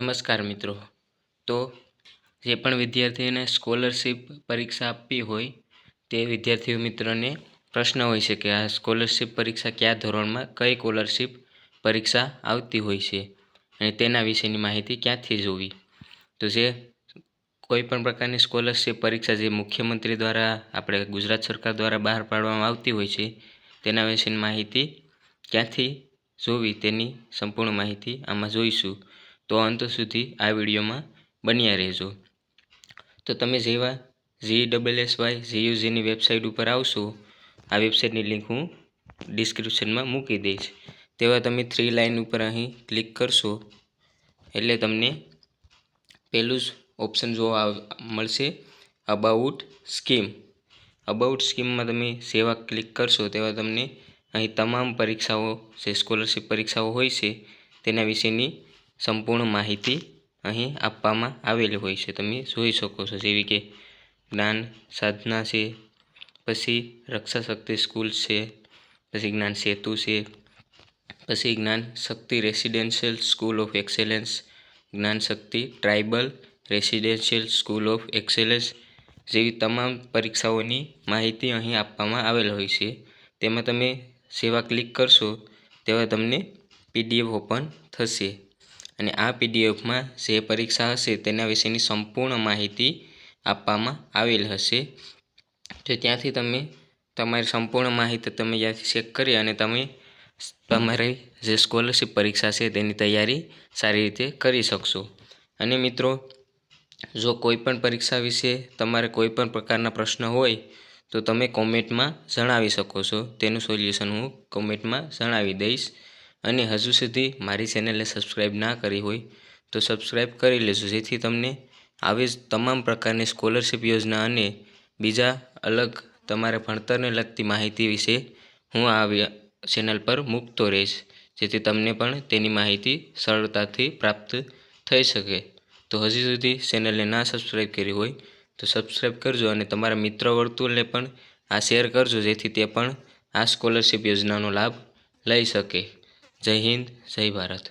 નમસ્કાર મિત્રો। તો જે પણ વિદ્યાર્થીઓને સ્કોલરશિપ પરીક્ષા આપવી હોય તે વિદ્યાર્થીઓ મિત્રોને પ્રશ્ન હોય છે કે આ સ્કોલરશિપ પરીક્ષા કયા ધોરણમાં કઈ સ્કોલરશિપ પરીક્ષા આવતી હોય છે અને તેના વિશેની માહિતી ક્યાંથી જોવી। તો જે કોઈ પણ પ્રકારની સ્કોલરશિપ પરીક્ષા જે મુખ્યમંત્રી દ્વારા આપણે ગુજરાત સરકાર દ્વારા બહાર પાડવામાં આવતી હોય છે તેના વિશેની માહિતી ક્યાંથી જોવી તેની સંપૂર્ણ માહિતી આમાં જોઈશું। તો અંત સુધી આ વિડીયોમાં બન્યા રહેજો। તો તમે જેવા GSSY-GUGની વેબસાઇટ ઉપર આવશો, આ વેબસાઇટની લિંક હું ડિસ્ક્રિપ્શનમાં મૂકી દઈશ। તેવા તમે 3 લાઇન ઉપર અહીં ક્લિક કરશો એટલે તમને પહેલું જ ઓપ્શન જોવા મળશે અબાઉટ સ્કીમ। અબાઉટ સ્કીમમાં તમે જેવા ક્લિક કરશો તેવા તમને અહીં તમામ પરીક્ષાઓ જે સ્કોલરશિપ પરીક્ષાઓ હોય છે તેના વિશેની સંપૂર્ણ માહિતી અહીં આપવામાં આવેલી હોય છે। તમે જોઈ શકો છો જેવી કે જ્ઞાન સાધના છે, પછી રક્ષા શક્તિ સ્કૂલ છે, પછી જ્ઞાન સેતુ છે, પછી Gyan Shakti residential school of excellence, Gyan Shakti tribal residential school of excellence જેવી તમામ પરીક્ષાઓની માહિતી અહીં આપવામાં આવેલ હોય છે। તેમાં તમે જેવા ક્લિક કરશો તેવા તમને PDF ઓપન થશે અને આ PDFમાં જે પરીક્ષા હશે તેના વિશેની સંપૂર્ણ માહિતી આપવામાં આવેલ હશે। તો ત્યાંથી તમે તમારી સંપૂર્ણ માહિતી તમે ત્યાંથી ચેક કરી અને તમે તમારી જે સ્કોલરશિપ પરીક્ષા છે તેની તૈયારી સારી રીતે કરી શકશો। અને મિત્રો, જો કોઈ પણ પરીક્ષા વિશે તમારે કોઈ પણ પ્રકારના પ્રશ્ન હોય તો તમે કોમેન્ટમાં જણાવી શકો છો। તેનું સોલ્યુશન હું કોમેન્ટમાં જણાવી દઈશ। અને હજુ સુધી મારી ચેનલને સબસ્ક્રાઈબ ના કરી હોય તો સબસ્ક્રાઈબ કરી લેજો, જેથી તમને આવી જ તમામ પ્રકારની સ્કોલરશિપ યોજના અને બીજા અલગ તમારે ભણતરને લગતી માહિતી વિશે હું આ ચેનલ પર મૂકતો રહીશ, જેથી તમને પણ તેની માહિતી સરળતાથી પ્રાપ્ત થઈ શકે। તો હજી સુધી ચેનલને ના સબસ્ક્રાઈબ કરી હોય તો સબસ્ક્રાઈબ કરજો અને તમારા મિત્ર વર્તુળને પણ આ શેર કરજો, જેથી તે પણ આ સ્કોલરશિપ યોજનાનો લાભ લઈ શકે। જય હિન્દ, જય ભારત।